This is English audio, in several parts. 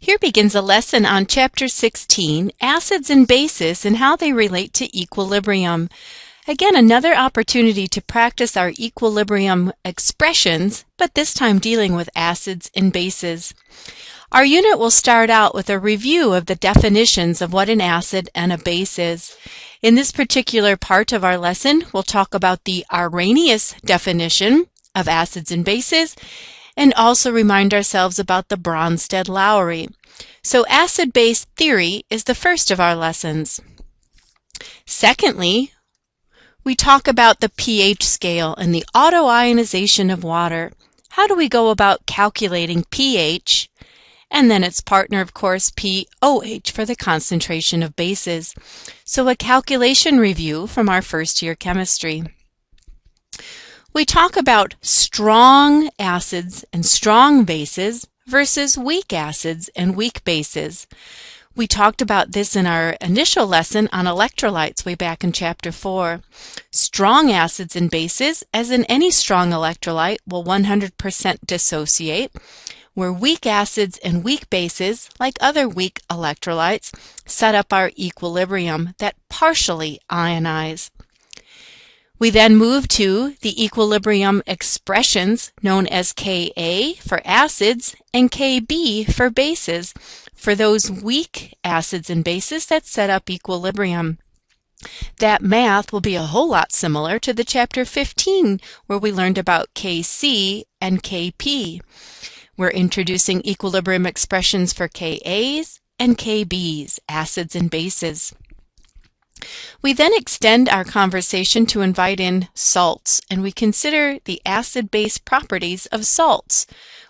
Here begins a lesson on Chapter 16, Acids and Bases and how they relate to equilibrium. Again, another opportunity to practice our equilibrium expressions, but this time dealing with acids and bases. Our unit will start out with a review of the definitions of what an acid and a base is. In this particular part of our lesson, we'll talk about the Arrhenius definition of acids and bases, and also remind ourselves about the Bronsted-Lowry. So acid-base theory is the first of our lessons. Secondly, we talk about the pH scale and the autoionization of water. How do we go about calculating pH? And then its partner, of course, pOH for the concentration of bases. So a calculation review from our first year chemistry. We talk about strong acids and strong bases versus weak acids and weak bases. We talked about this in our initial lesson on electrolytes way back in Chapter 4. Strong acids and bases, as in any strong electrolyte, will 100% dissociate, where weak acids and weak bases, like other weak electrolytes, set up our equilibrium that partially ionize. We then move to the equilibrium expressions known as Ka for acids and Kb for bases, for those weak acids and bases that set up equilibrium. That math will be a whole lot similar to the Chapter 15 where we learned about Kc and Kp. We're introducing equilibrium expressions for Kas and Kbs, acids and bases. We then extend our conversation to invite in salts, and we consider the acid-base properties of salts.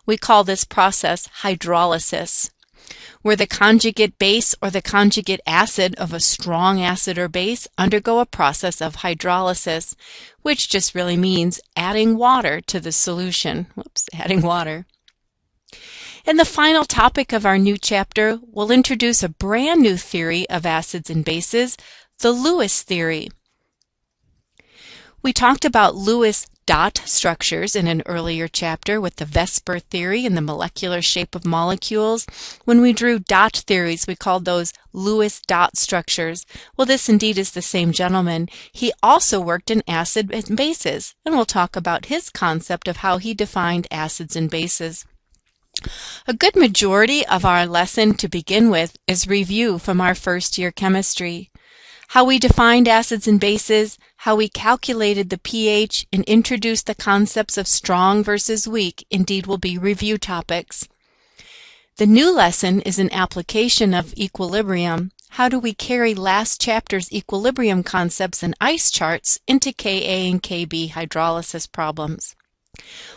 We call this process hydrolysis, where the conjugate base or the conjugate acid of a strong acid or base undergo a process of hydrolysis, which just really means adding water to the solution. Adding water. In the final topic of our new chapter, we'll introduce a brand new theory of acids and bases, the Lewis theory. We talked about Lewis dot structures in an earlier chapter with the Vesper theory and the molecular shape of molecules. When we drew dot theories, we called those Lewis dot structures. Well, this indeed is the same gentleman. He also worked in acids and bases, and we'll talk about his concept of how he defined acids and bases. A good majority of our lesson to begin with is review from our first year chemistry. How we defined acids and bases, how we calculated the pH, and introduced the concepts of strong versus weak indeed will be review topics. The new lesson is an application of equilibrium. How do we carry last chapter's equilibrium concepts and ice charts into Ka and Kb hydrolysis problems?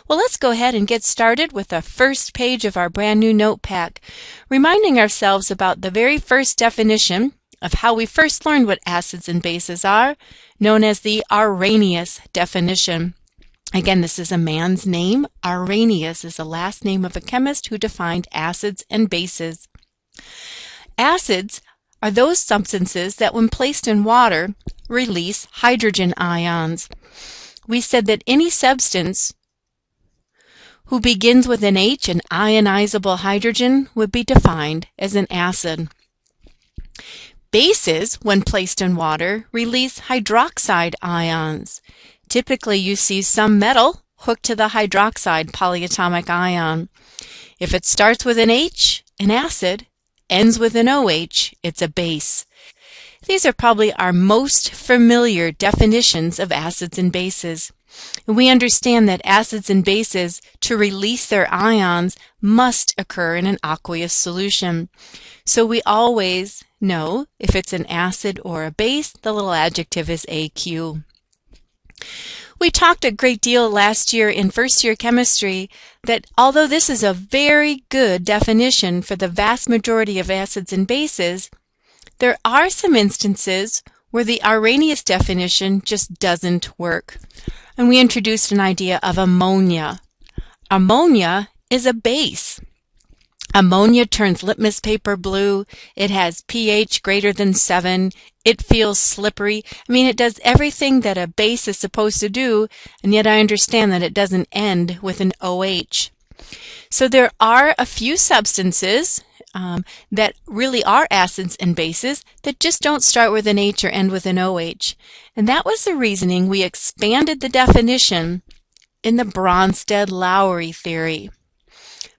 Well, let's go ahead and get started with the first page of our brand new note pack, reminding ourselves about the very first definition of how we first learned what acids and bases are, known as the Arrhenius definition. Again, this is a man's name. Arrhenius is the last name of a chemist who defined acids and bases. Acids are those substances that, when placed in water, release hydrogen ions. We said that any substance who begins with an H, an ionizable hydrogen, would be defined as an acid. Bases, when placed in water, release hydroxide ions. Typically, you see some metal hooked to the hydroxide polyatomic ion. If it starts with an H, an acid, ends with an OH, it's a base. These are probably our most familiar definitions of acids and bases. And we understand that acids and bases, to release their ions, must occur in an aqueous solution. So we always know if it's an acid or a base, the little adjective is AQ. We talked a great deal last year in first year chemistry that although this is a very good definition for the vast majority of acids and bases, there are some instances where the Arrhenius definition just doesn't work. And we introduced an idea of ammonia. Ammonia is a base. Ammonia turns litmus paper blue. It has pH greater than 7. It feels slippery. It does everything that a base is supposed to do, and yet I understand that it doesn't end with an OH. So there are a few substances that really are acids and bases that just don't start with an H or end with an OH. And that was the reasoning we expanded the definition in the Bronsted-Lowry theory.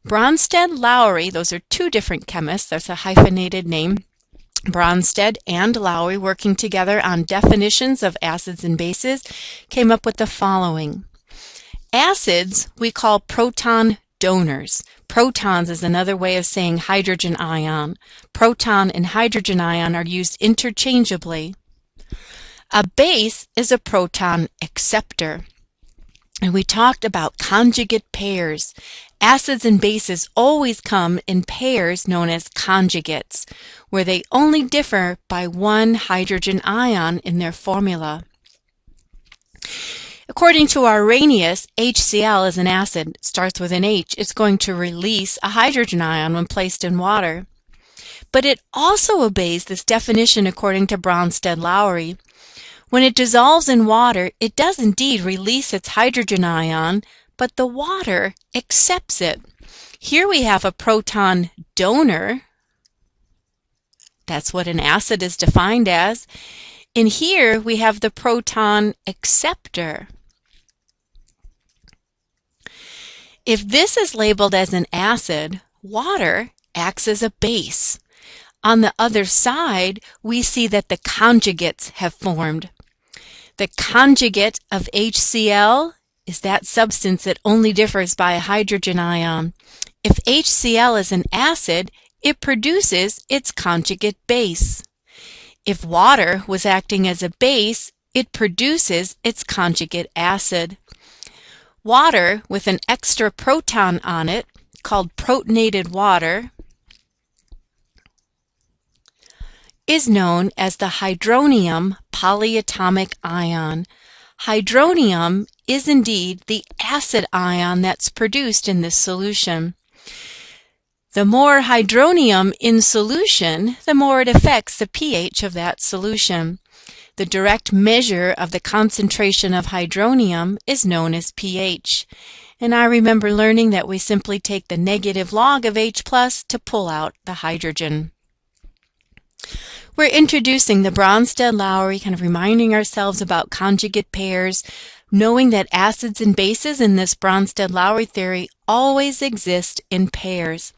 Bronsted-Lowry, those are two different chemists, that's a hyphenated name. Bronsted and Lowry, working together on definitions of acids and bases, came up with the following. Acids we call proton donors. Protons is another way of saying hydrogen ion. Proton and hydrogen ion are used interchangeably. A base is a proton acceptor. And we talked about conjugate pairs. Acids and bases always come in pairs known as conjugates, where they only differ by one hydrogen ion in their formula. According to Arrhenius, HCl is an acid. It starts with an H. It's going to release a hydrogen ion when placed in water. But it also obeys this definition according to Bronsted-Lowry. When it dissolves in water, it does indeed release its hydrogen ion, but the water accepts it. Here we have a proton donor. That's what an acid is defined as. And here we have the proton acceptor. If this is labeled as an acid, water acts as a base. On the other side, we see that the conjugates have formed. The conjugate of HCl is that substance that only differs by a hydrogen ion. If HCl is an acid, it produces its conjugate base. If water was acting as a base, it produces its conjugate acid. Water with an extra proton on it, called protonated water, is known as the hydronium polyatomic ion. Hydronium is indeed the acid ion that's produced in this solution. The more hydronium in solution, the more it affects the pH of that solution. The direct measure of the concentration of hydronium is known as pH. And I remember learning that we simply take the negative log of H+ to pull out the hydrogen. We're introducing the Bronsted-Lowry, kind of reminding ourselves about conjugate pairs, knowing that acids and bases in this Bronsted-Lowry theory always exist in pairs.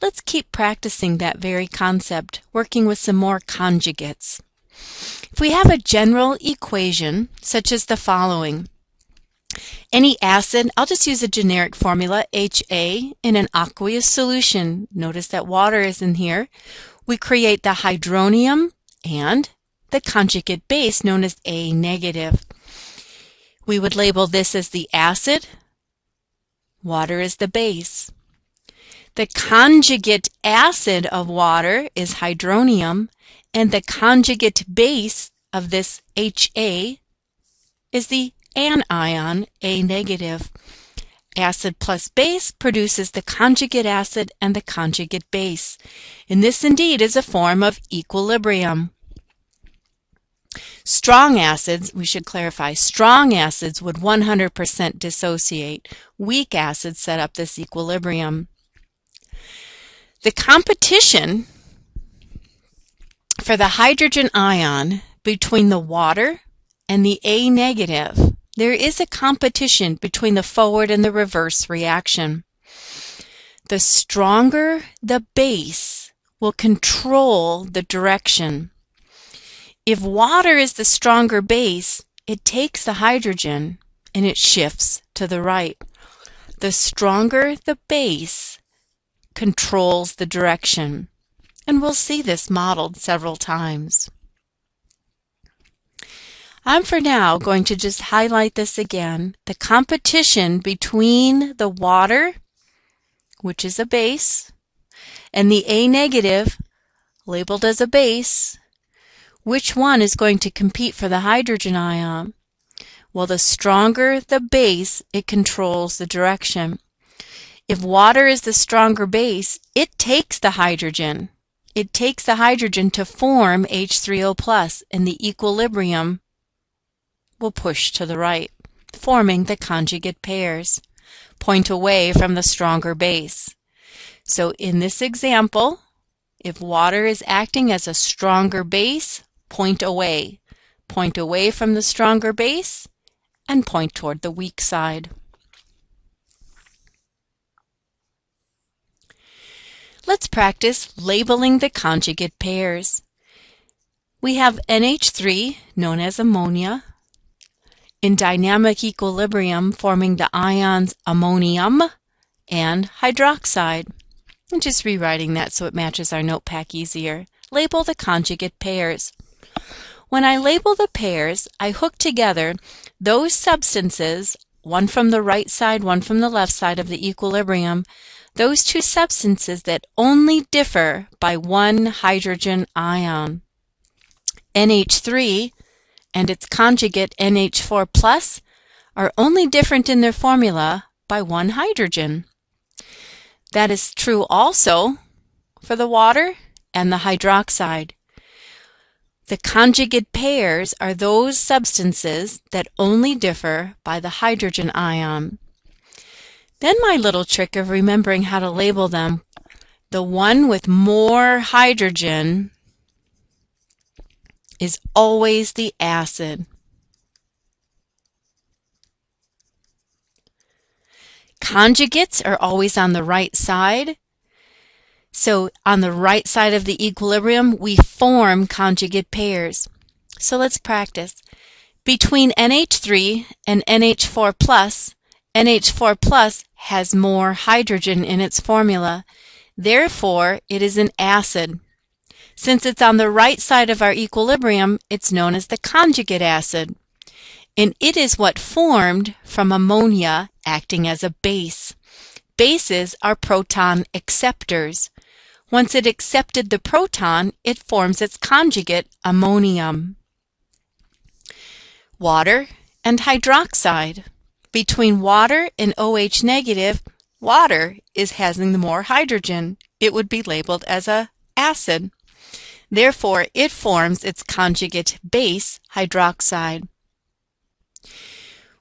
Let's keep practicing that very concept, working with some more conjugates. If we have a general equation, such as the following. Any acid, I'll just use a generic formula, HA, in an aqueous solution. Notice that water is in here. We create the hydronium and the conjugate base known as A negative. We would label this as the acid. Water is the base. The conjugate acid of water is hydronium, and the conjugate base of this HA is the anion A negative. Acid plus base produces the conjugate acid and the conjugate base. And this indeed is a form of equilibrium. Strong acids, we should clarify, strong acids would 100% dissociate. Weak acids set up this equilibrium. The competition for the hydrogen ion between the water and the A negative, there is a competition between the forward and the reverse reaction. The stronger the base will control the direction. If water is the stronger base, it takes the hydrogen and it shifts to the right. The stronger the base controls the direction. And we'll see this modeled several times. I'm for now going to just highlight this again. The competition between the water, which is a base, and the A negative, labeled as a base, which one is going to compete for the hydrogen ion? Well, the stronger the base, it controls the direction. If water is the stronger base, it takes the hydrogen. It takes the hydrogen to form H3O+, and the equilibrium will push to the right, forming the conjugate pairs. point away from the stronger base. So in this example, if water is acting as a stronger base, point away. Point away from the stronger base and point toward the weak side. Let's practice labeling the conjugate pairs. We have NH3, known as ammonia, in dynamic equilibrium forming the ions ammonium and hydroxide. I'm just rewriting that so it matches our notepack easier. Label the conjugate pairs. When I label the pairs, I hook together those substances, one from the right side, one from the left side of the equilibrium, those two substances that only differ by one hydrogen ion. NH3 and its conjugate NH4+ are only different in their formula by one hydrogen. That is true also for the water and the hydroxide. The conjugate pairs are those substances that only differ by the hydrogen ion. Then my little trick of remembering how to label them, the one with more hydrogen is always the acid. Conjugates are always on the right side. So on the right side of the equilibrium, we form conjugate pairs. So let's practice. Between NH3 and NH4+, NH4+ has more hydrogen in its formula. Therefore, it is an acid. Since it's on the right side of our equilibrium, it's known as the conjugate acid. And it is what formed from ammonia acting as a base. Bases are proton acceptors. Once it accepted the proton, it forms its conjugate, ammonium. Water and hydroxide. Between water and OH negative, water is having the more hydrogen. It would be labeled as an acid. Therefore, it forms its conjugate base, hydroxide.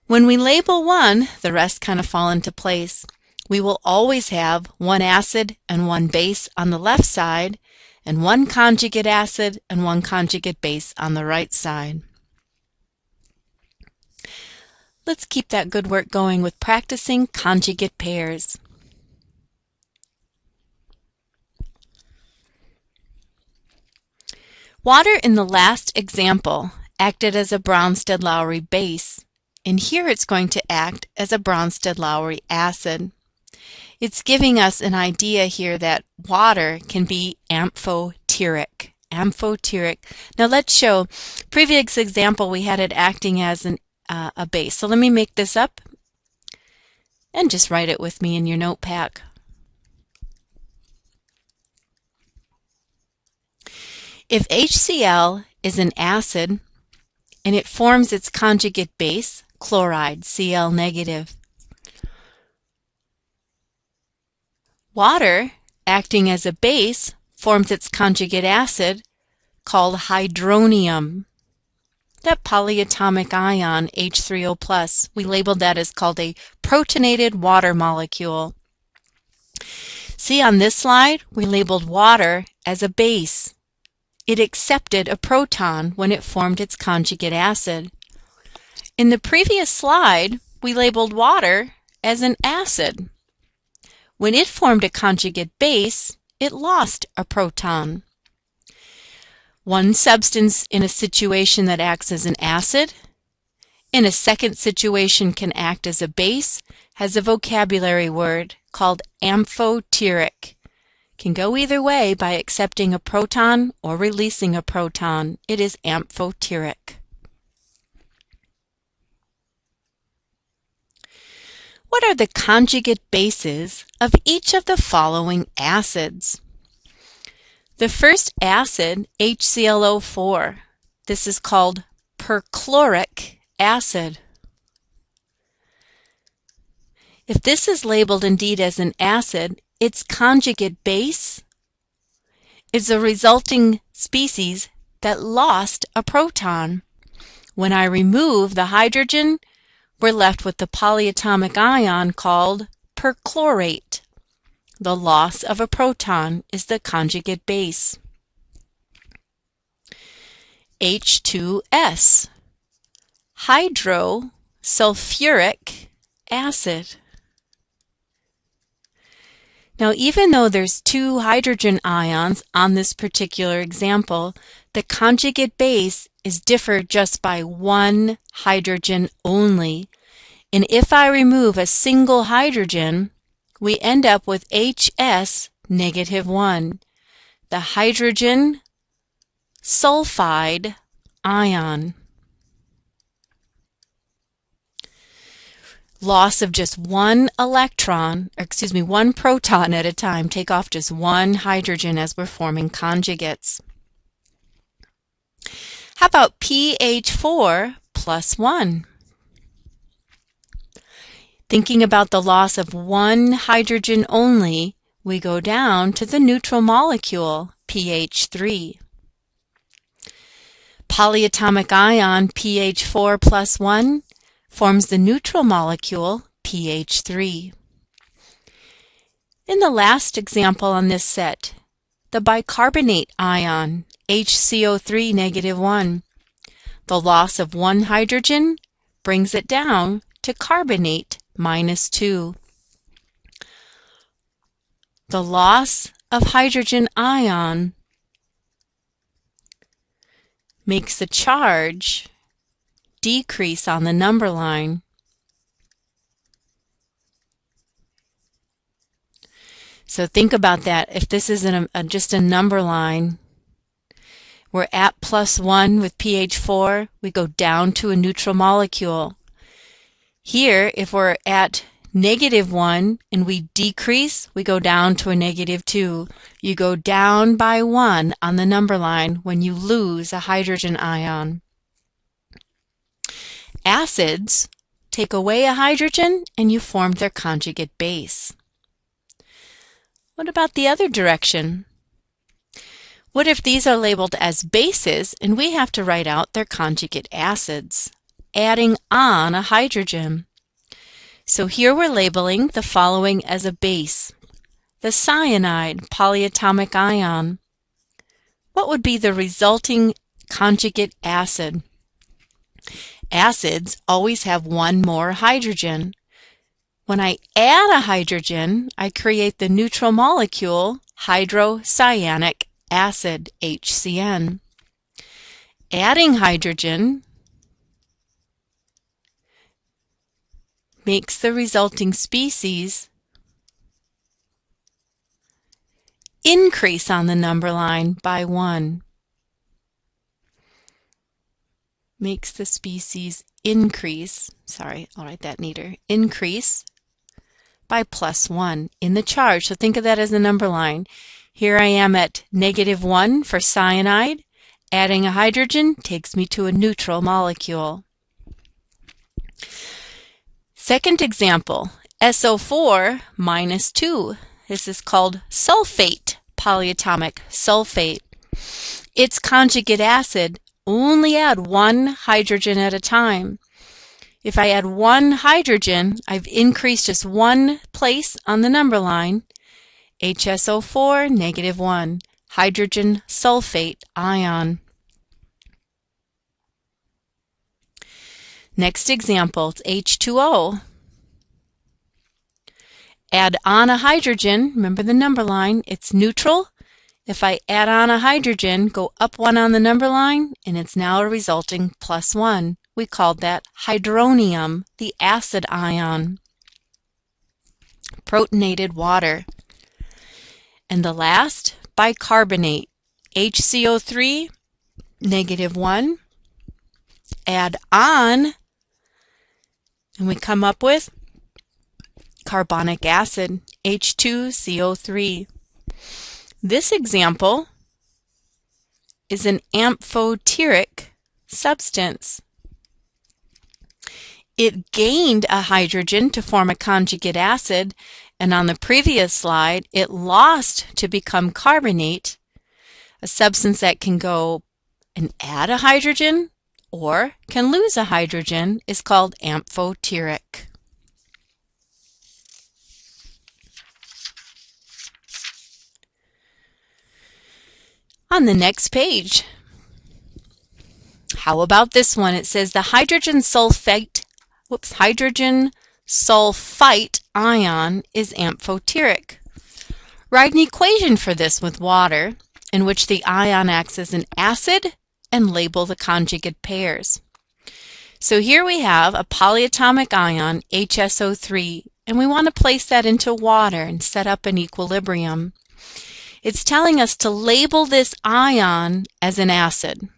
When we label one, the rest kind of fall into place. We will always have one acid and one base on the left side, and one conjugate acid and one conjugate base on the right side. Let's keep that good work going with practicing conjugate pairs. Water in the last example acted as a Bronsted-Lowry base, and here it's going to act as a Bronsted-Lowry acid. It's giving us an idea here that water can be amphoteric. Now let's show, previous example we had it acting as a base. So let me make this up and just write it with me in your notepack. If HCl is an acid and it forms its conjugate base, chloride, Cl negative. Water, acting as a base, forms its conjugate acid called hydronium. That polyatomic ion, H3O+, we labeled that as called a protonated water molecule. See on this slide, we labeled water as a base. It accepted a proton when it formed its conjugate acid. In the previous slide, we labeled water as an acid. When it formed a conjugate base, it lost a proton. One substance in a situation that acts as an acid, in a second situation can act as a base, has a vocabulary word called amphoteric. Can go either way by accepting a proton or releasing a proton. It is amphoteric. What are the conjugate bases of each of the following acids? The first acid, HClO4, this is called perchloric acid. If this is labeled indeed as an acid, its conjugate base is a resulting species that lost a proton. When I remove the hydrogen, we're left with the polyatomic ion called perchlorate. The loss of a proton is the conjugate base. H2S, hydrosulfuric acid. Now, even though there's 2 hydrogen ions on this particular example, the conjugate base is differed just by 1 hydrogen only. And if I remove a single hydrogen, we end up with HS -1, the hydrogen sulfide ion. Loss of just 1 electron, or excuse me, 1 proton at a time. Take off just 1 hydrogen as we're forming conjugates. How about pH4 + 1? Thinking about the loss of 1 hydrogen only, we go down to the neutral molecule, pH3. Polyatomic ion pH4 + 1 forms the neutral molecule pH3. In the last example on this set, the bicarbonate ion HCO3 -1. The loss of 1 hydrogen brings it down to carbonate -2. The loss of hydrogen ion makes the charge decrease on the number line. So think about that. If this isn't just a number line, we're at +1 with pH4, we go down to a neutral molecule. Here, if we're at -1 and we decrease, we go down to a -2. You go down by 1 on the number line when you lose a hydrogen ion. Acids take away a hydrogen and you form their conjugate base. What about the other direction? What if these are labeled as bases and we have to write out their conjugate acids, adding on a hydrogen? So here we're labeling the following as a base. The cyanide polyatomic ion. What would be the resulting conjugate acid? Acids always have 1 more hydrogen. When I add a hydrogen, I create the neutral molecule hydrocyanic acid, HCN. Adding hydrogen makes the resulting species increase on the number line by 1. Makes the species increase, sorry, I'll write that neater, increase by +1 in the charge. So think of that as the number line. Here I am at -1 for cyanide. Adding a hydrogen takes me to a neutral molecule. Second example, SO4 -2. This is called sulfate, polyatomic sulfate. Its conjugate acid only add 1 hydrogen at a time. If I add 1 hydrogen, I've increased just 1 place on the number line. HSO4 -1, hydrogen sulfate ion. Next example, it's H2O. Add on a hydrogen, remember the number line, it's neutral. If I add on a hydrogen, go up 1 on the number line, and it's now a resulting +1. We called that hydronium, the acid ion. Protonated water. And the last, bicarbonate, HCO3 -1. Add on, and we come up with carbonic acid, H2CO3. This example is an amphoteric substance. It gained a hydrogen to form a conjugate acid, and on the previous slide, it lost to become carbonate, a substance that can go and add a hydrogen or can lose a hydrogen is called amphoteric. On the next page, how about this one? It says the hydrogen sulfite ion is amphoteric. Write an equation for this with water in which the ion acts as an acid and label the conjugate pairs. So here we have a polyatomic ion, HSO3, and we want to place that into water and set up an equilibrium. It's telling us to label this ion as an acid.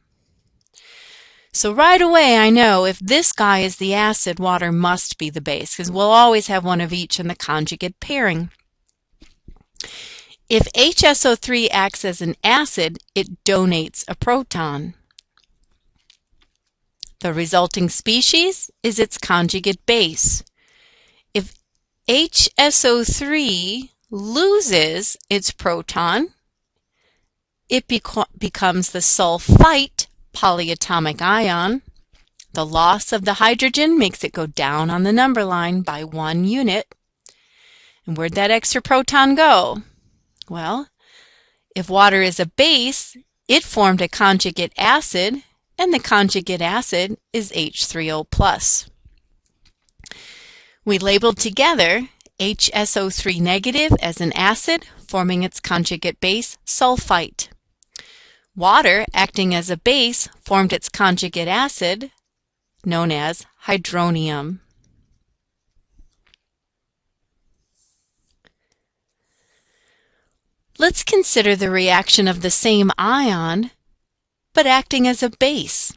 So right away I know if this guy is the acid, water must be the base, because we'll always have one of each in the conjugate pairing. If HSO3 acts as an acid, it donates a proton. The resulting species is its conjugate base. If HSO3 loses its proton, it becomes the sulfite polyatomic ion. The loss of the hydrogen makes it go down on the number line by 1 unit. And where'd that extra proton go? Well, if water is a base, it formed a conjugate acid, and the conjugate acid is H3O+. We labeled together HSO3 negative as an acid, forming its conjugate base, sulfite. Water, acting as a base, formed its conjugate acid, known as hydronium. Let's consider the reaction of the same ion, but acting as a base.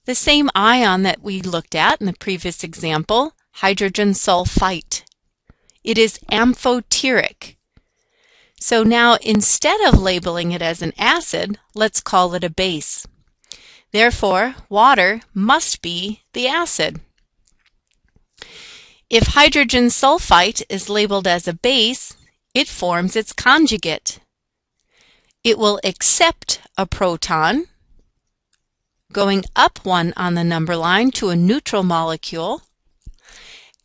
The same ion that we looked at in the previous example, hydrogen sulfite. It is amphoteric. So now instead of labeling it as an acid, let's call it a base. Therefore, water must be the acid. If hydrogen sulfite is labeled as a base, it forms its conjugate. It will accept a proton, going up 1 on the number line to a neutral molecule,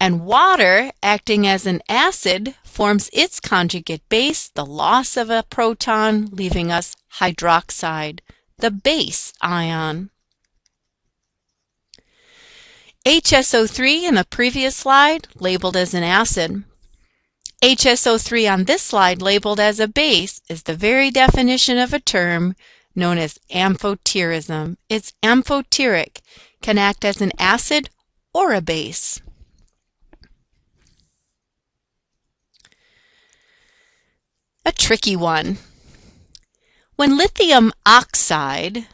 and water, acting as an acid, forms its conjugate base, the loss of a proton, leaving us hydroxide, the base ion. HSO3 in the previous slide labeled as an acid. HSO3 on this slide labeled as a base is the very definition of a term known as amphoterism. It's amphoteric, can act as an acid or a base. A tricky one. When lithium oxide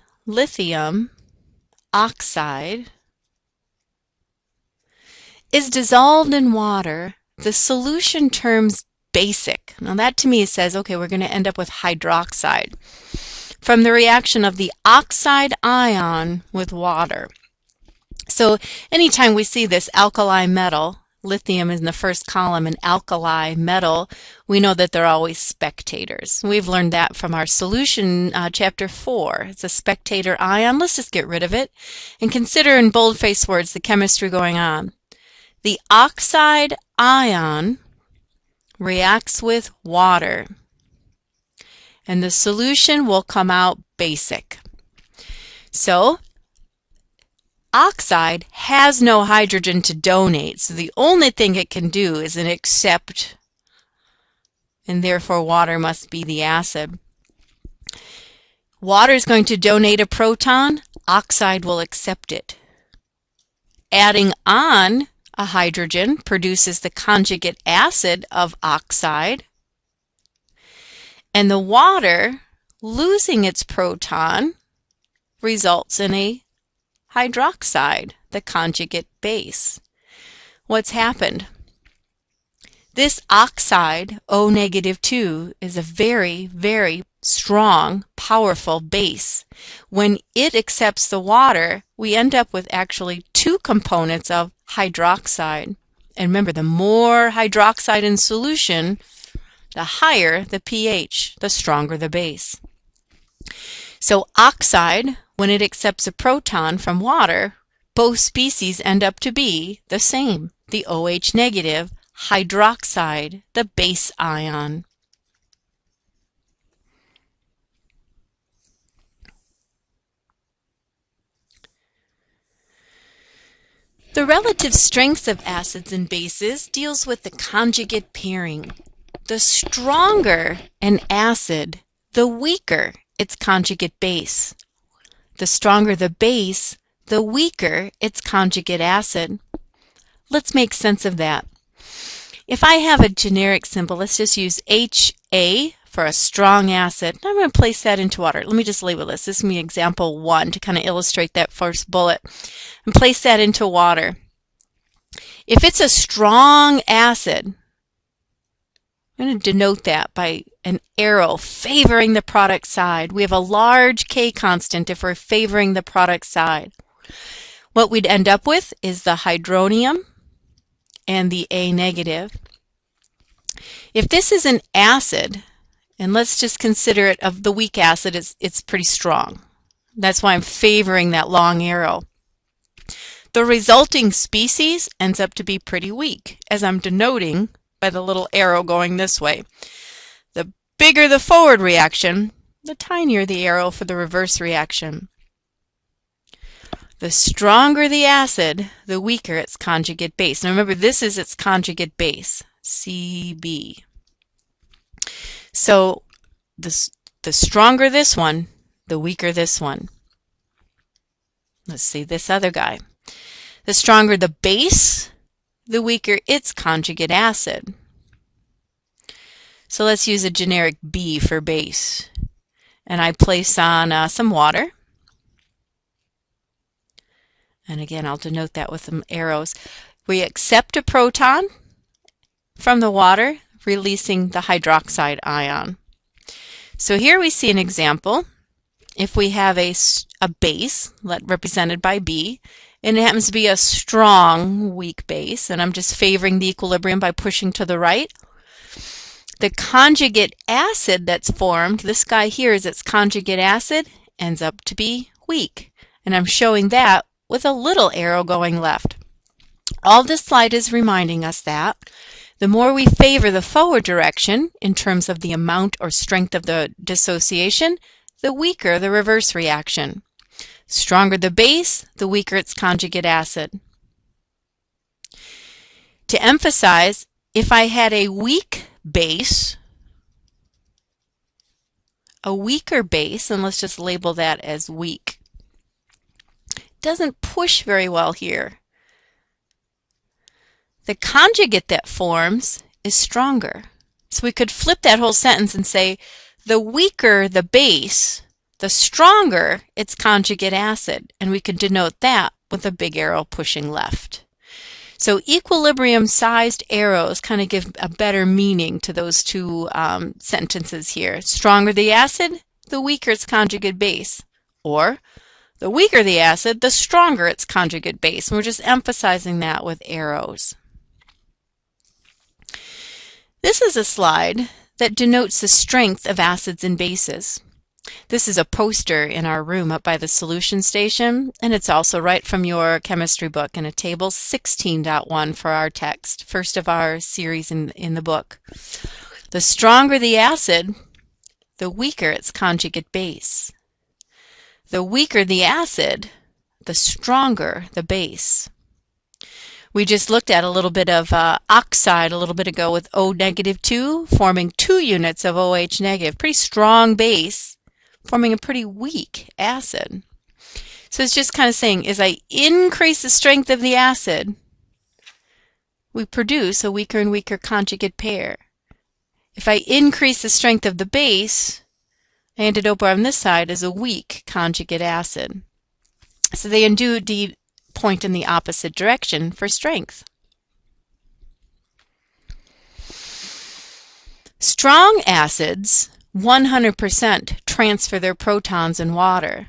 is dissolved in water, the solution turns basic. Now that to me says, okay, we're going to end up with hydroxide from the reaction of the oxide ion with water. So anytime we see this alkali metal, lithium is in the first column, an alkali metal, we know that they're always spectators. We've learned that from our solution, chapter 4. It's a spectator ion. Let's just get rid of it and consider in bold-faced words the chemistry going on. The oxide ion reacts with water, and the solution will come out basic. So oxide has no hydrogen to donate, so the only thing it can do is an accept, and therefore water must be the acid. Water is going to donate a proton, oxide will accept it. Adding on a hydrogen produces the conjugate acid of oxide, and the water losing its proton results in a hydroxide, the conjugate base. What's happened? This oxide, O-2, is a very, very strong, powerful base. When it accepts the water, we end up with actually 2 components of hydroxide. And remember, the more hydroxide in solution, the higher the pH, the stronger the base. So oxide when it accepts a proton from water, both species end up to be the same, the OH negative hydroxide, the base ion. The relative strengths of acids and bases deals with the conjugate pairing. The stronger an acid, the weaker its conjugate base. The stronger the base, the weaker its conjugate acid. Let's make sense of that. If I have a generic symbol, let's just use HA for a strong acid. I'm going to place that into water. Let me just label this. This is going to be example 1 to kind of illustrate that first bullet. And place that into water. If it's a strong acid, I'm going to denote that by an arrow favoring the product side. We have a large K constant if we're favoring the product side. What we'd end up with is the hydronium and the A negative. If this is an acid, and let's just consider it of the weak acid, it's pretty strong. That's why I'm favoring that long arrow. The resulting species ends up to be pretty weak, as I'm denoting by the little arrow going this way. The bigger the forward reaction, the tinier the arrow for the reverse reaction. The stronger the acid, the weaker its conjugate base. Now remember, this is its conjugate base, Cb. So the stronger this one, the weaker this one. Let's see this other guy. The stronger the base, the weaker its conjugate acid. So let's use a generic B for base. And I place on some water. And again, I'll denote that with some arrows. We accept a proton from the water, releasing the hydroxide ion. So here we see an example. If we have a base represented by B, and it happens to be a strong, weak base, and I'm just favoring the equilibrium by pushing to the right, the conjugate acid that's formed, this guy here is its conjugate acid, ends up to be weak. And I'm showing that with a little arrow going left. All this slide is reminding us that the more we favor the forward direction in terms of the amount or strength of the dissociation, the weaker the reverse reaction. Stronger the base, the weaker its conjugate acid. To emphasize, if I had a weak base, a weaker base, and let's just label that as weak, doesn't push very well here. The conjugate that forms is stronger. So we could flip that whole sentence and say, the weaker the base, the stronger its conjugate acid. And we could denote that with a big arrow pushing left. So equilibrium-sized arrows kind of give a better meaning to those two sentences here. Stronger the acid, the weaker its conjugate base. Or the weaker the acid, the stronger its conjugate base. And we're just emphasizing that with arrows. This is a slide that denotes the strength of acids and bases. This is a poster in our room up by the solution station, and it's also right from your chemistry book in a table 16.1 for our text, first of our series in the book. The stronger the acid, the weaker its conjugate base. The weaker the acid, the stronger the base. We just looked at a little bit of oxide a little bit ago with O negative 2, forming 2 units of OH negative. Pretty strong base, forming a pretty weak acid. So it's just kind of saying, as I increase the strength of the acid, we produce a weaker and weaker conjugate pair. If I increase the strength of the base, I ended up on this side as a weak conjugate acid. So they indeed point in the opposite direction for strength. Strong acids 100% transfer their protons in water.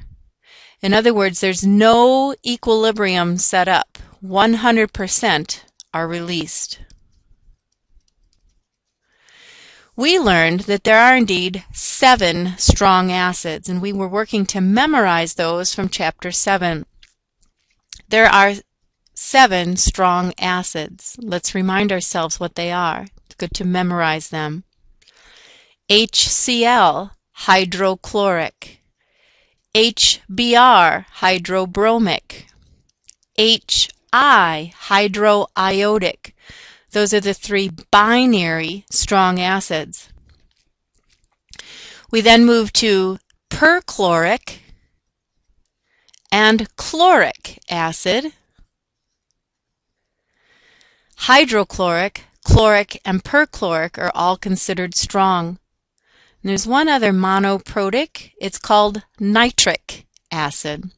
In other words, there's no equilibrium set up. 100% are released. we learned that there are indeed 7 strong acids, and we were working to memorize those from Chapter 7. There are 7 strong acids. Let's remind ourselves what they are. It's good to memorize them. HCl, hydrochloric. HBr, hydrobromic. HI, hydroiodic. Those are the 3 binary strong acids. We then move to perchloric and chloric acid. Hydrochloric, chloric, and perchloric are all considered strong. And there's one other monoprotic. It's called nitric acid.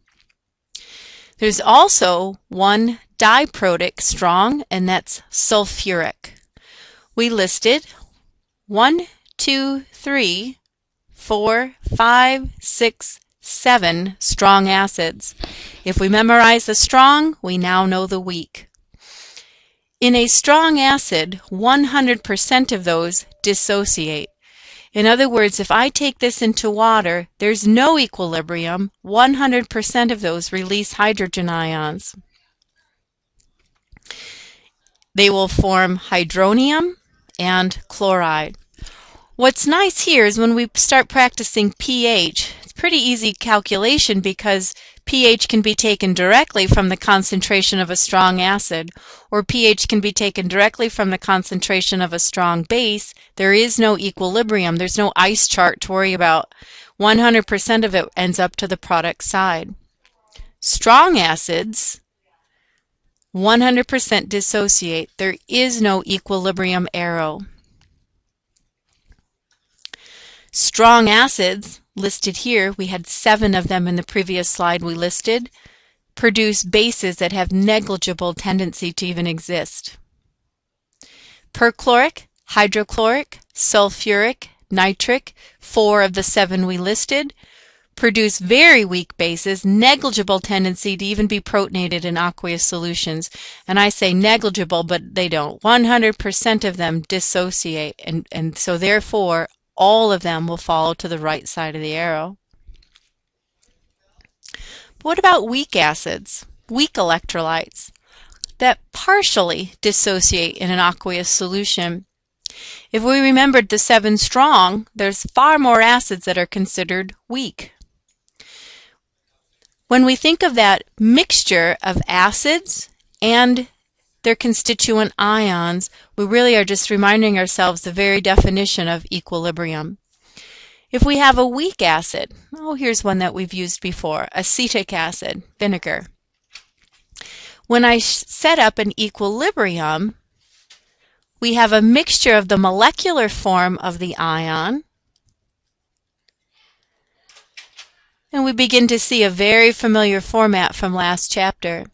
There's also one diprotic strong, and that's sulfuric. We listed 1, 2, 3, 4, 5, 6, 7 strong acids. If we memorize the strong, we now know the weak. In a strong acid, 100% of those dissociate. In other words, if I take this into water, there's no equilibrium. 100% of those release hydrogen ions. They will form hydronium and chloride. What's nice here is when we start practicing pH, it's pretty easy calculation because pH can be taken directly from the concentration of a strong acid, or pH can be taken directly from the concentration of a strong base. There is no equilibrium. There's no ice chart to worry about. 100% of it ends up to the product side. Strong acids, 100% dissociate. There is no equilibrium arrow. Strong acids, listed here, we had 7 of them in the previous slide we listed, produce bases that have negligible tendency to even exist. Perchloric, hydrochloric, sulfuric, nitric, 4 of the 7 we listed, produce very weak bases, negligible tendency to even be protonated in aqueous solutions. And I say negligible, but they don't. 100% of them dissociate, and so therefore all of them will fall to the right side of the arrow. What about weak acids, weak electrolytes that partially dissociate in an aqueous solution? If we remembered the 7 strong, there's far more acids that are considered weak. When we think of that mixture of acids and their constituent ions, we really are just reminding ourselves the very definition of equilibrium. If we have a weak acid, here's one that we've used before, acetic acid, vinegar. When I set up an equilibrium, we have a mixture of the molecular form of the ion, and we begin to see a very familiar format from last chapter.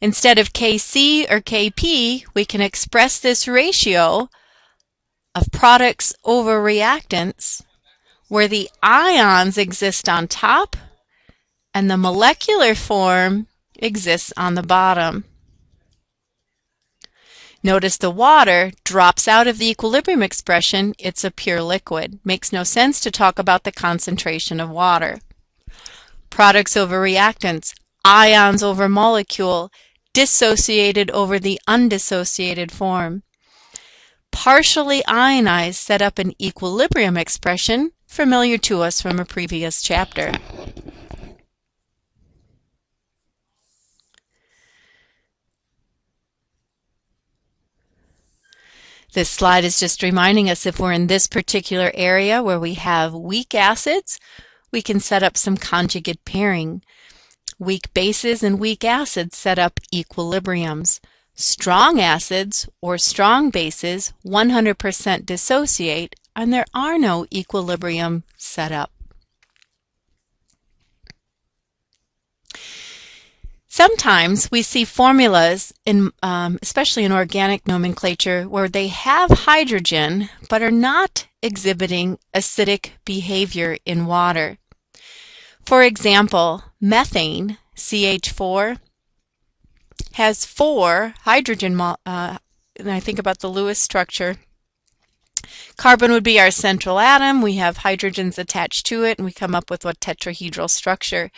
Instead of Kc or Kp, we can express this ratio of products over reactants where the ions exist on top and the molecular form exists on the bottom. Notice the water drops out of the equilibrium expression. It's a pure liquid. Makes no sense to talk about the concentration of water. Products over reactants, ions over molecule, dissociated over the undissociated form. Partially ionized set up an equilibrium expression familiar to us from a previous chapter. This slide is just reminding us if we're in this particular area where we have weak acids, we can set up some conjugate pairing. Weak bases and weak acids set up equilibriums. Strong acids or strong bases 100% dissociate, and there are no equilibrium set up. Sometimes we see formulas, especially in organic nomenclature, where they have hydrogen but are not exhibiting acidic behavior in water. For example, methane, CH4, has 4 hydrogen, and I think about the Lewis structure, Carbon would be our central atom. We have hydrogens attached to it, and we come up with a tetrahedral structure.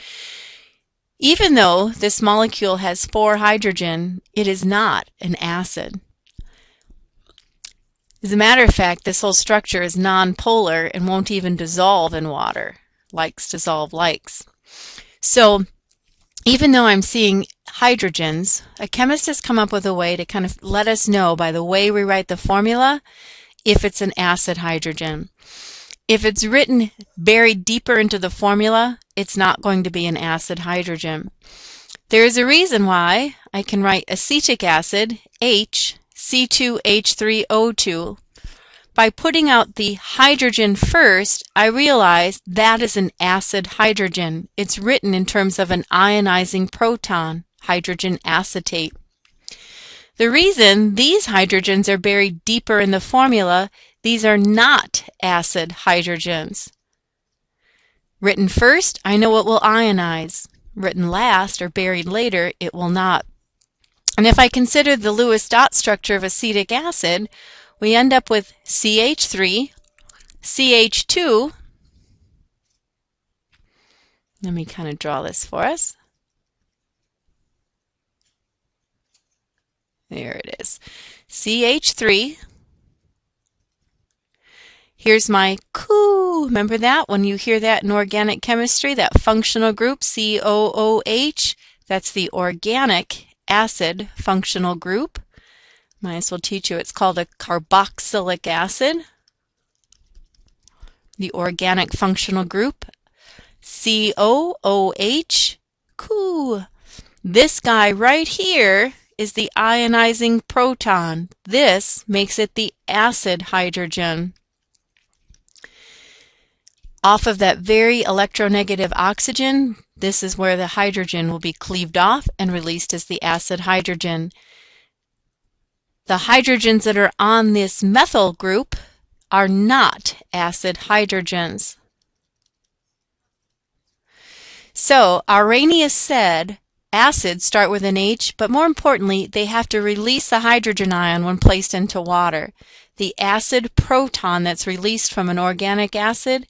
Even though this molecule has 4 hydrogen, it is not an acid. As a matter of fact, this whole structure is nonpolar and won't even dissolve in water. Likes dissolve likes. So even though I'm seeing hydrogens, a chemist has come up with a way to kind of let us know by the way we write the formula if it's an acid hydrogen. If it's written buried deeper into the formula, it's not going to be an acid hydrogen. There is a reason why I can write acetic acid, H, C2H3O2. By putting out the hydrogen first, I realize that is an acid hydrogen. It's written in terms of an ionizing proton, hydrogen acetate. The reason these hydrogens are buried deeper in the formula, these are not acid hydrogens. Written first, I know it will ionize. Written last or buried later, it will not. And if I consider the Lewis dot structure of acetic acid, we end up with CH3, CH2. Let me kind of draw this for us. There it is. CH3. Here's my COOH. Remember that? When you hear that in organic chemistry, that functional group, COOH, that's the organic acid functional group. Might as well teach you it's called a carboxylic acid. The organic functional group, COOH, COOH. This guy right here is the ionizing proton. This makes it the acid hydrogen. Off of that very electronegative oxygen, this is where the hydrogen will be cleaved off and released as the acid hydrogen. The hydrogens that are on this methyl group are not acid hydrogens. So Arrhenius said acids start with an H, but more importantly, they have to release a hydrogen ion when placed into water. The acid proton that's released from an organic acid,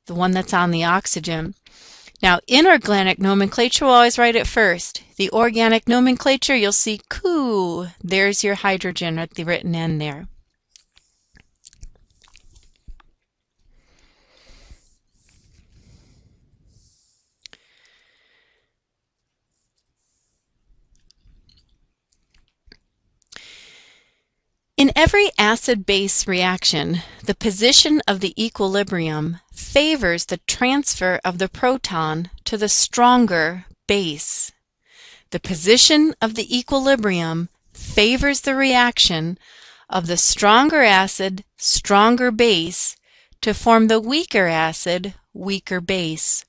the one that's on the oxygen. Now, inorganic nomenclature, we'll always write it first. The organic nomenclature, you'll see COOH. There's your hydrogen at the written end there. In every acid-base reaction, the position of the equilibrium favors the transfer of the proton to the stronger base. The position of the equilibrium favors the reaction of the stronger acid, stronger base, to form the weaker acid, weaker base.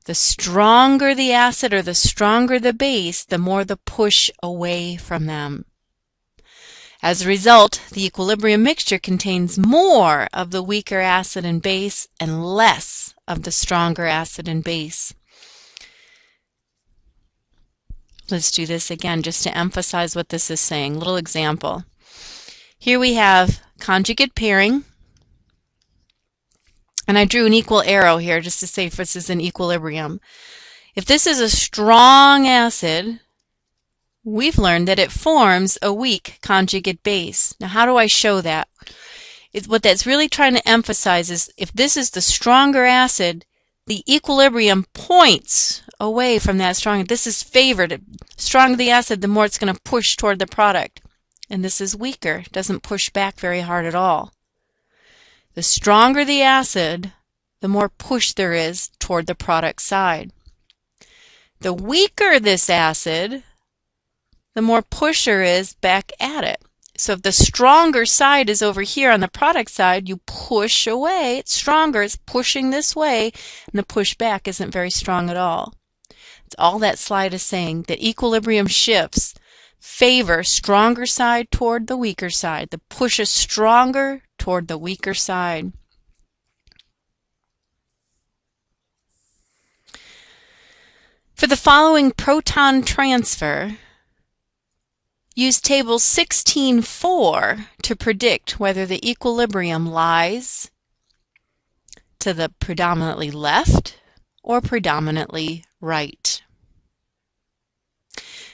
The stronger the acid or the stronger the base, the more the push away from them. As a result, the equilibrium mixture contains more of the weaker acid and base and less of the stronger acid and base. Let's do this again just to emphasize what this is saying. Little example. Here we have conjugate pairing, and I drew an equal arrow here just to say if this is an equilibrium. If this is a strong acid, we've learned that it forms a weak conjugate base. Now, how do I show that? What that's really trying to emphasize is if this is the stronger acid, the equilibrium points away from that strong. This is favored. The stronger the acid, the more it's going to push toward the product. And this is weaker. It doesn't push back very hard at all. The stronger the acid, the more push there is toward the product side. The weaker this acid, the more push there is back at it. So if the stronger side is over here on the product side, you push away. It's stronger. It's pushing this way, and the push back isn't very strong at all. It's all that slide is saying, that equilibrium shifts favor stronger side toward the weaker side. The push is stronger toward the weaker side. For the following proton transfer, Use table 16.4 to predict whether the equilibrium lies to the predominantly left or predominantly right.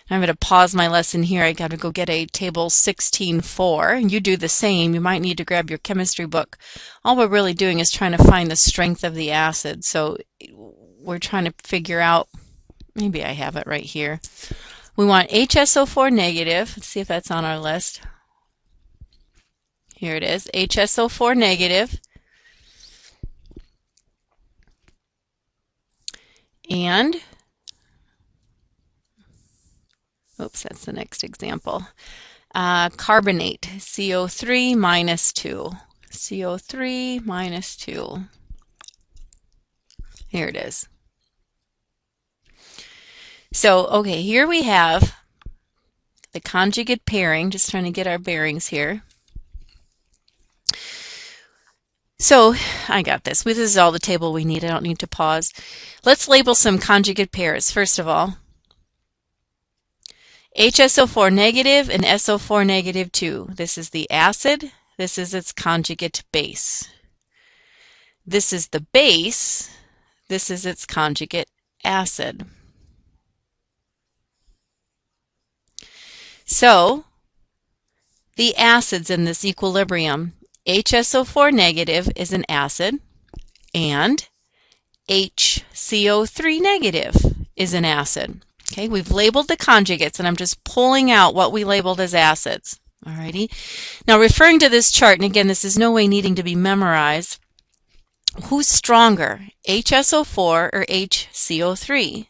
I'm going to pause my lesson here. I got to go get a table 16.4, and you do the same. You might need to grab your chemistry book. All we're really doing is trying to find the strength of the acid. So we're trying to figure out, maybe I have it right here. We want HSO4 negative. Let's see if that's on our list. Here it is, HSO4 negative. And oops, that's the next example. Carbonate, CO3 minus 2. CO3 minus 2. Here it is. So, okay, here we have the conjugate pairing, just trying to get our bearings here. So, I got this. This is all the table we need. I don't need to pause. Let's label some conjugate pairs. First of all, HSO4 negative and SO4 negative 2. This is the acid. This is its conjugate base. This is the base. This is its conjugate acid. So, the acids in this equilibrium, HSO4 negative is an acid, and HCO3 negative is an acid. Okay, we've labeled the conjugates, and I'm just pulling out what we labeled as acids. Alrighty. Now, referring to this chart, and again, this is no way needing to be memorized, who's stronger, HSO4 or HCO3?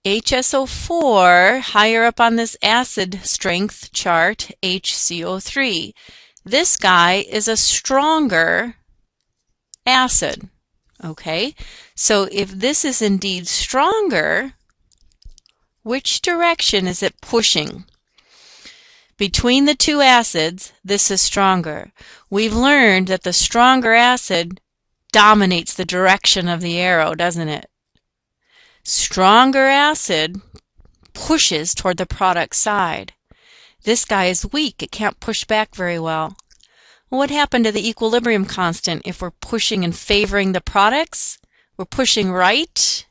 HSO4, higher up on this acid strength chart, HCO3. This guy is a stronger acid. Okay, so if this is indeed stronger, which direction is it pushing? Between the two acids, this is stronger. We've learned that the stronger acid dominates the direction of the arrow, doesn't it? Stronger acid pushes toward the product side. This guy is weak. It can't push back very well. What happened to the equilibrium constant if we're pushing and favoring the products? We're pushing right.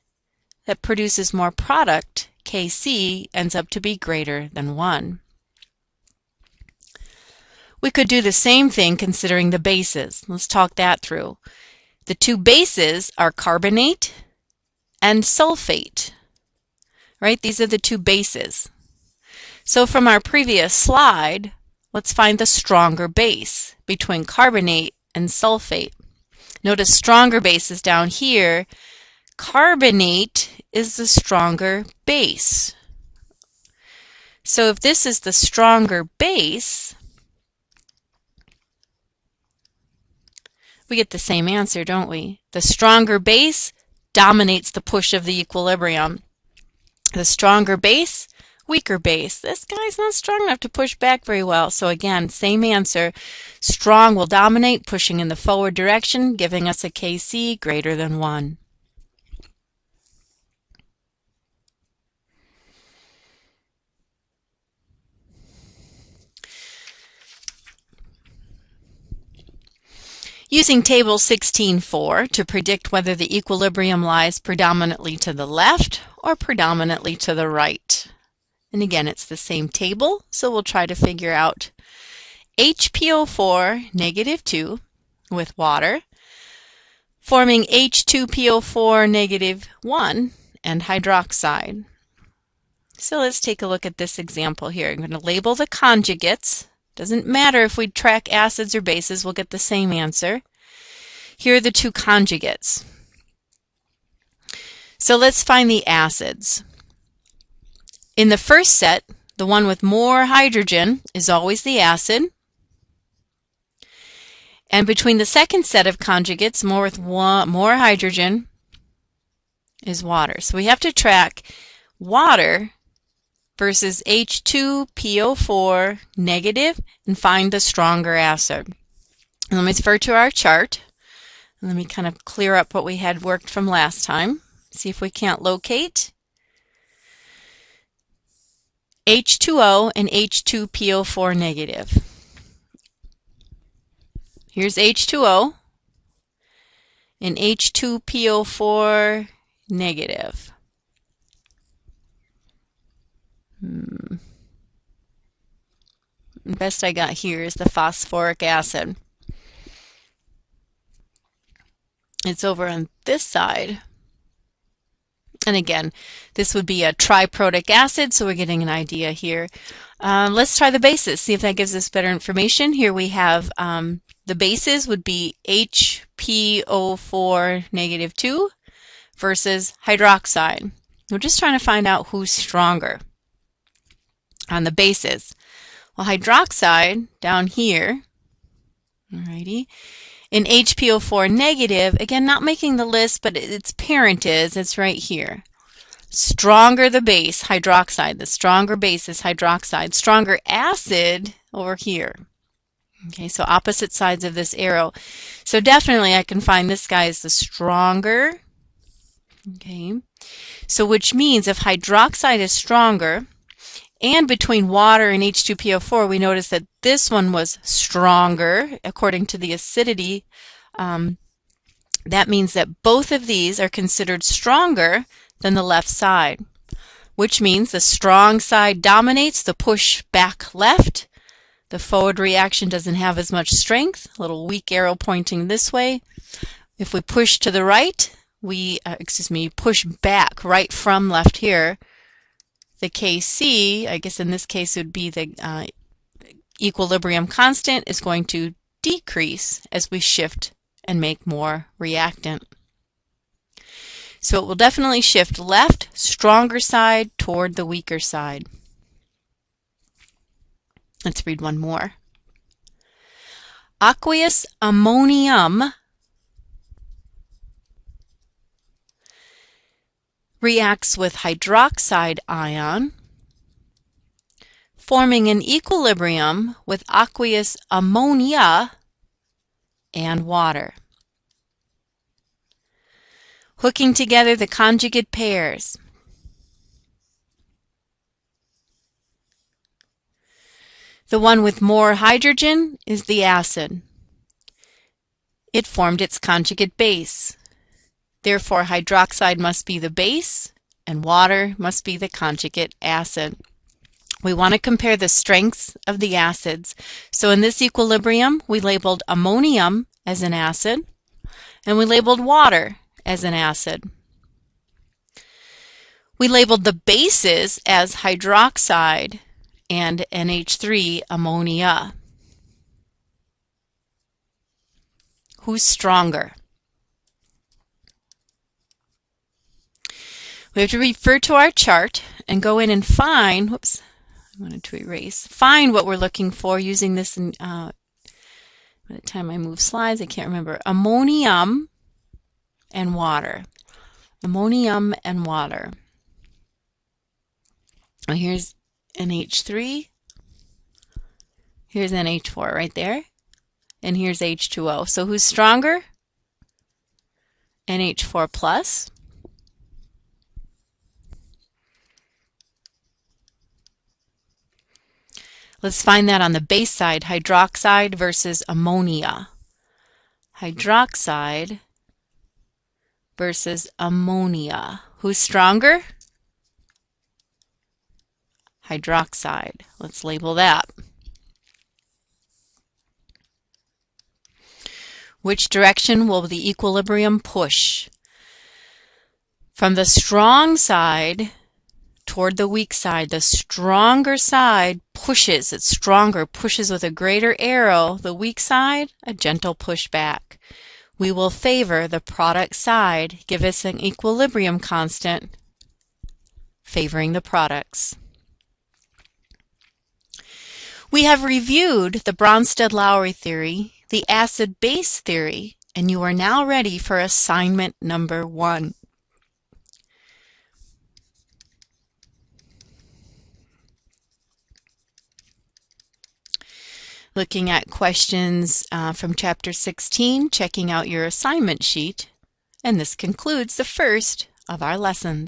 That produces more product. Kc ends up to be greater than 1. We could do the same thing considering the bases. Let's talk that through. The two bases are carbonate and sulfate. Right? These are the two bases. So from our previous slide, let's find the stronger base between carbonate and sulfate. Notice stronger base is down here. Carbonate is the stronger base. So if this is the stronger base, we get the same answer, don't we? The stronger base dominates the push of the equilibrium. The stronger base, weaker base. This guy's not strong enough to push back very well. So again, same answer. Strong will dominate, pushing in the forward direction, giving us a Kc greater than 1. Using table 16.4 to predict whether the equilibrium lies predominantly to the left or predominantly to the right. And again, it's the same table, so we'll try to figure out HPO4 negative 2 with water, forming H2PO4 negative 1 and hydroxide. So let's take a look at this example here. I'm going to label the conjugates. Doesn't matter if we track acids or bases, we'll get the same answer. Here are the two conjugates. So let's find the acids. In the first set, the one with more hydrogen is always the acid. And between the second set of conjugates, more hydrogen is water. So we have to track water versus H2PO4 negative and find the stronger acid. And let me refer to our chart. Let me kind of clear up what we had worked from last time. See if we can't locate. H2O and H2PO4 negative. Here's H2O and H2PO4 negative. Best I got here is the phosphoric acid. It's over on this side. And again, this would be a triprotic acid, so we're getting an idea here. Let's try the bases, see if that gives us better information. Here we have the bases would be HPO4 negative 2 versus hydroxide. We're just trying to find out who's stronger on the bases. Well, hydroxide down here, alrighty, in HPO4 negative, again, not making the list, but its parent is, it's right here. Stronger the base, hydroxide. The stronger base is hydroxide. Stronger acid over here. Okay, so opposite sides of this arrow. So definitely I can find this guy is the stronger. Okay, so which means if hydroxide is stronger, and between water and H2PO4, we notice that this one was stronger according to the acidity. That means that both of these are considered stronger than the left side, which means the strong side dominates the push back left. The forward reaction doesn't have as much strength, a little weak arrow pointing this way. If we push to the right, push back right from left here, the Kc, I guess in this case it would be the equilibrium constant, is going to decrease as we shift and make more reactant. So it will definitely shift left, stronger side, toward the weaker side. Let's read one more. Aqueous ammonium reacts with hydroxide ion, forming an equilibrium with aqueous ammonia and water. Hooking together the conjugate pairs. The one with more hydrogen is the acid. It formed its conjugate base. Therefore, hydroxide must be the base and water must be the conjugate acid. We want to compare the strengths of the acids. So in this equilibrium, we labeled ammonium as an acid and we labeled water as an acid. We labeled the bases as hydroxide and NH3 ammonia. Who's stronger? We have to refer to our chart and go in and find, whoops, I wanted to erase, find what we're looking for using this, by the time I move slides, I can't remember, ammonium and water. Ammonium and water. Well, here's NH3, here's NH4 right there, and here's H2O. So who's stronger? NH4 plus. Let's find that on the base side, hydroxide versus ammonia. Hydroxide versus ammonia. Who's stronger? Hydroxide. Let's label that. Which direction will the equilibrium push? From the strong side toward the weak side. The stronger side pushes, it's stronger, pushes with a greater arrow. The weak side, a gentle push back. We will favor the product side, give us an equilibrium constant, favoring the products. We have reviewed the Bronsted-Lowry theory, the acid-base theory, and you are now ready for assignment number 1. Looking at questions from Chapter 16, checking out your assignment sheet, and this concludes the first of our lessons.